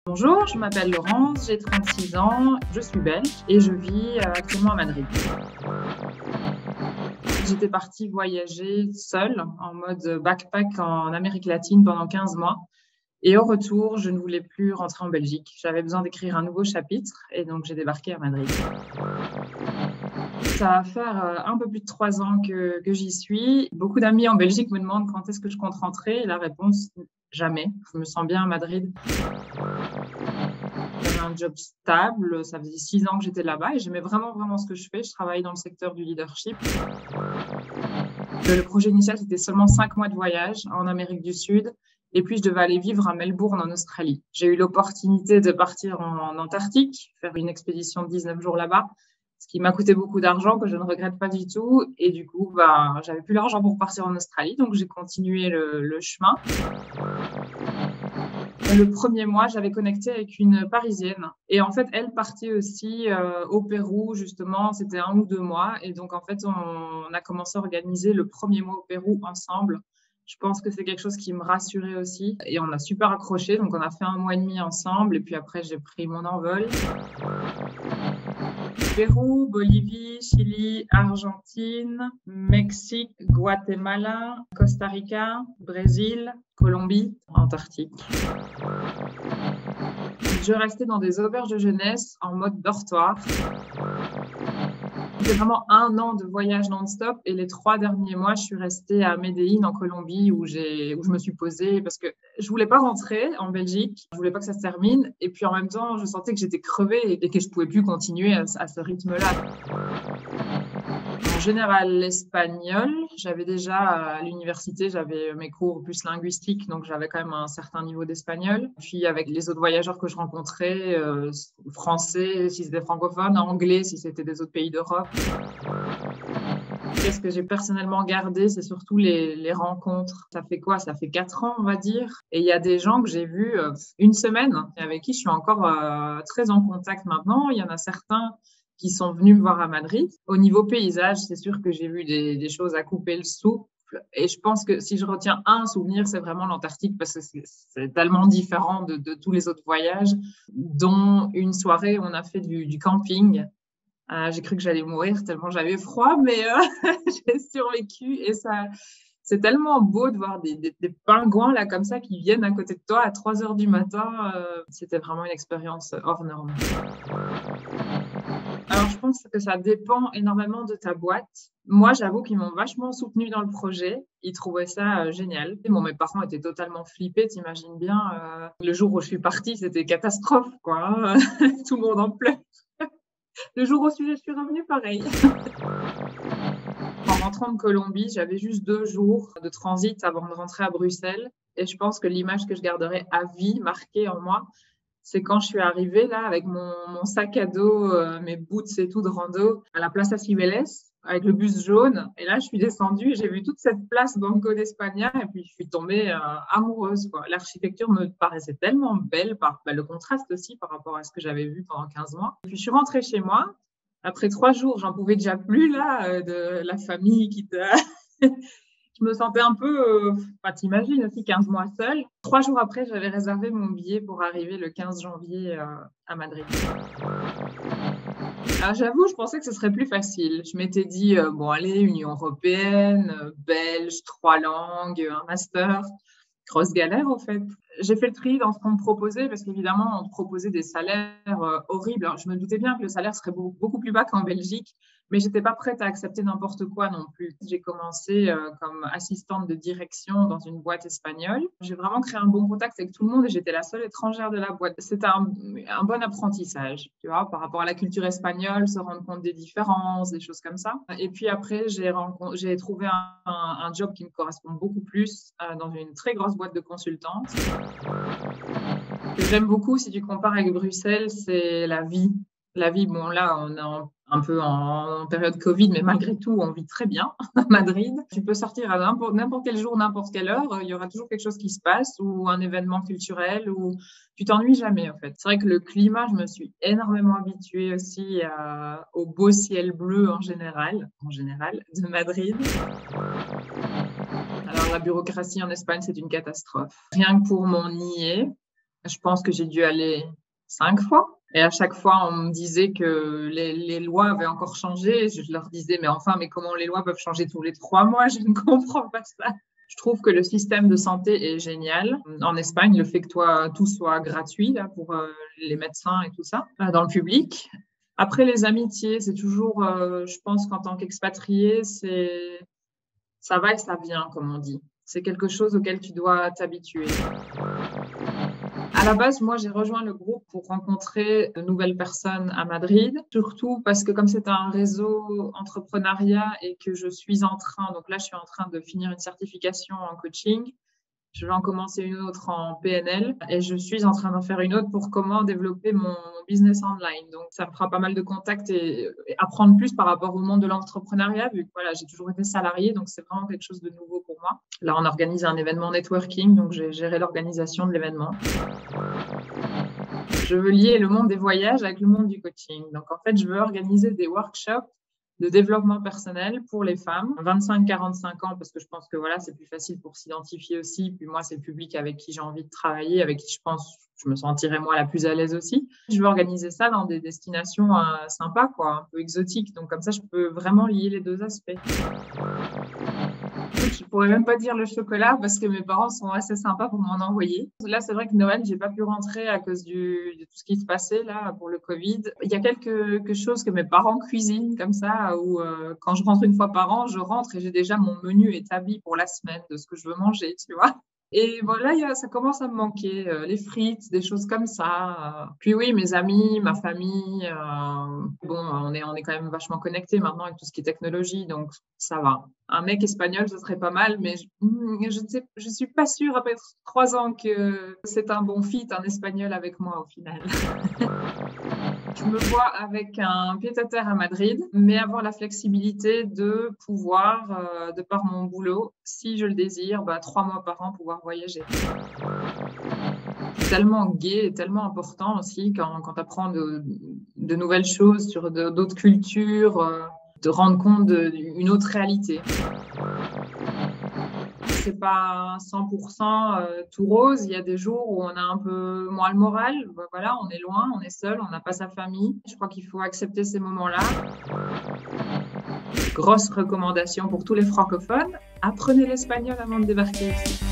Bonjour, je m'appelle Laurence, j'ai 36 ans, je suis belge et je vis actuellement à Madrid. J'étais partie voyager seule en mode backpack en Amérique latine pendant 15 mois et au retour, je ne voulais plus rentrer en Belgique. J'avais besoin d'écrire un nouveau chapitre et donc j'ai débarqué à Madrid. Ça va faire un peu plus de 3 ans que j'y suis. Beaucoup d'amis en Belgique me demandent quand est-ce que je compte rentrer et la réponse, jamais. Je me sens bien à Madrid. J'avais un job stable, ça faisait 6 ans que j'étais là-bas et j'aimais vraiment ce que je fais. Je travaille dans le secteur du leadership. Le projet initial, c'était seulement 5 mois de voyage en Amérique du Sud. Et puis, je devais aller vivre à Melbourne, en Australie. J'ai eu l'opportunité de partir en Antarctique, faire une expédition de 19 jours là-bas, ce qui m'a coûté beaucoup d'argent, que je ne regrette pas du tout. Et du coup, j'avais plus l'argent pour partir en Australie, donc j'ai continué le chemin. Le premier mois, j'avais connecté avec une Parisienne. Et en fait, elle partait aussi au Pérou, justement. C'était 1 ou 2 mois. Et donc, en fait, on a commencé à organiser le premier mois au Pérou ensemble. Je pense que c'est quelque chose qui me rassurait aussi. Et on a super accroché. Donc, on a fait 1 mois et demi ensemble. Et puis après, j'ai pris mon envol. Pérou, Bolivie, Chili, Argentine, Mexique, Guatemala, Costa Rica, Brésil, Colombie, Antarctique. Je restais dans des auberges de jeunesse en mode dortoir. C'était vraiment 1 an de voyage non-stop et les 3 derniers mois, je suis restée à Medellín en Colombie où je me suis posée parce que je voulais pas rentrer en Belgique, je voulais pas que ça se termine et puis en même temps, je sentais que j'étais crevée et que je pouvais plus continuer à ce rythme-là. En général, l'espagnol, j'avais déjà à l'université, j'avais mes cours plus linguistiques, donc j'avais quand même un certain niveau d'espagnol. Puis avec les autres voyageurs que je rencontrais, français si c'était francophone, anglais si c'était des autres pays d'Europe. Qu'est-ce que j'ai personnellement gardé, c'est surtout les rencontres. Ça fait quoi? Ça fait 4 ans, on va dire. Et il y a des gens que j'ai vus 1 semaine, et avec qui je suis encore très en contact maintenant. Il y en a certains qui sont venus me voir à Madrid. Au niveau paysage, c'est sûr que j'ai vu des choses à couper le souffle. Et je pense que si je retiens un souvenir, c'est vraiment l'Antarctique parce que c'est tellement différent de tous les autres voyages, dont une soirée où on a fait du camping. J'ai cru que j'allais mourir tellement j'avais froid, mais j'ai survécu et c'est tellement beau de voir des pingouins là comme ça qui viennent à côté de toi à 3 heures du matin. C'était vraiment une expérience hors norme. Alors, je pense que ça dépend énormément de ta boîte. Moi, j'avoue qu'ils m'ont vachement soutenue dans le projet. Ils trouvaient ça génial. Et mes parents étaient totalement flippés, t'imagines bien. Le jour où je suis partie, c'était catastrophe, quoi. Tout le monde en pleurs. Le jour où je suis revenue, pareil. En rentrant de Colombie, j'avais juste 2 jours de transit avant de rentrer à Bruxelles. Et je pense que l'image que je garderai à vie marquée en moi, c'est quand je suis arrivée là avec mon sac à dos, mes boots et tout de rando à la Plaza Cibeles avec le bus jaune. Et là, je suis descendue et j'ai vu toute cette place Banco d'España et puis je suis tombée amoureuse, quoi. L'architecture me paraissait tellement belle, le contraste aussi par rapport à ce que j'avais vu pendant 15 mois. Et puis je suis rentrée chez moi. Après 3 jours, j'en pouvais déjà plus là de la famille qui te... Je me sentais un peu, t'imagines aussi 15 mois seule. 3 jours après, j'avais réservé mon billet pour arriver le 15 janvier à Madrid. Alors j'avoue, je pensais que ce serait plus facile. Je m'étais dit, bon allez, Union européenne, belge, 3 langues, un master. Grosse galère, en fait. J'ai fait le tri dans ce qu'on me proposait parce qu'évidemment, on te proposait des salaires horribles. Alors, je me doutais bien que le salaire serait beaucoup plus bas qu'en Belgique, mais j'étais pas prête à accepter n'importe quoi non plus. J'ai commencé comme assistante de direction dans une boîte espagnole. J'ai vraiment créé un bon contact avec tout le monde et j'étais la seule étrangère de la boîte. C'était un bon apprentissage, tu vois, par rapport à la culture espagnole, se rendre compte des différences, des choses comme ça. Et puis après, j'ai trouvé un job qui me correspond beaucoup plus dans une très grosse boîte de consultance. Ce que j'aime beaucoup, si tu compares avec Bruxelles, c'est la vie. La vie, bon là, on est un peu en période Covid, mais malgré tout, on vit très bien à Madrid. Tu peux sortir à n'importe quel jour, n'importe quelle heure. Il y aura toujours quelque chose qui se passe ou un événement culturel ou tu t'ennuies jamais, en fait. C'est vrai que le climat, je me suis énormément habituée aussi au beau ciel bleu en général, de Madrid. Alors, la bureaucratie en Espagne, c'est une catastrophe. Rien que pour mon IE, Je pense que j'ai dû aller 5 fois. Et à chaque fois, on me disait que les lois avaient encore changé. Je leur disais, mais comment les lois peuvent changer tous les 3 mois? Je ne comprends pas ça. Je trouve que le système de santé est génial. En Espagne, le fait que tout soit gratuit là, pour les médecins et tout ça, dans le public. Après, les amitiés, c'est toujours, je pense qu'en tant qu'expatrié, ça va et ça vient, comme on dit. C'est quelque chose auquel tu dois t'habituer. À la base, moi, j'ai rejoint le groupe pour rencontrer de nouvelles personnes à Madrid, surtout parce que comme c'est un réseau entrepreneuriat et que je suis donc là, je suis en train de finir une certification en coaching. Je vais en commencer une autre en PNL et je suis en train d'en faire une autre pour comment développer mon business online. Donc, ça me fera pas mal de contacts et apprendre plus par rapport au monde de l'entrepreneuriat, vu que voilà, j'ai toujours été salariée, donc c'est vraiment quelque chose de nouveau pour moi. Là, on organise un événement networking, donc j'ai géré l'organisation de l'événement. Je veux lier le monde des voyages avec le monde du coaching. Donc, en fait, je veux organiser des workshops de développement personnel pour les femmes, 25-45 ans, parce que je pense que voilà, c'est plus facile pour s'identifier aussi. Puis moi, c'est le public avec qui j'ai envie de travailler, avec qui je pense je me sentirais moi la plus à l'aise aussi. Je veux organiser ça dans des destinations sympas, quoi, un peu exotiques. Donc comme ça, je peux vraiment lier les deux aspects. Je pourrais même pas dire le chocolat parce que mes parents sont assez sympas pour m'en envoyer. Là, c'est vrai que Noël, j'ai pas pu rentrer à cause de tout ce qui se passait là pour le Covid. Il y a quelque chose que mes parents cuisinent comme ça où quand je rentre une fois par an, je rentre et j'ai déjà mon menu établi pour la semaine de ce que je veux manger, tu vois. Et voilà, ça commence à me manquer, les frites, des choses comme ça. Puis oui, mes amis, ma famille, on est quand même vachement connectés maintenant avec tout ce qui est technologie, donc ça va. Un mec espagnol, ce serait pas mal, mais je suis pas sûre après 3 ans que c'est un bon fit, un espagnol avec moi au final. Je me vois avec un pied-à-terre à Madrid, mais avoir la flexibilité de pouvoir, de par mon boulot, si je le désire, 3 mois par an pouvoir voyager. C'est tellement gai et tellement important aussi quand tu apprends de nouvelles choses sur d'autres cultures, de rendre compte d'une autre réalité. C'est pas 100% tout rose. Il y a des jours où on a un peu moins le moral. Voilà, on est loin, on est seul, on n'a pas sa famille. Je crois qu'il faut accepter ces moments-là. Grosse recommandation pour tous les francophones, apprenez l'espagnol avant de débarquer ici.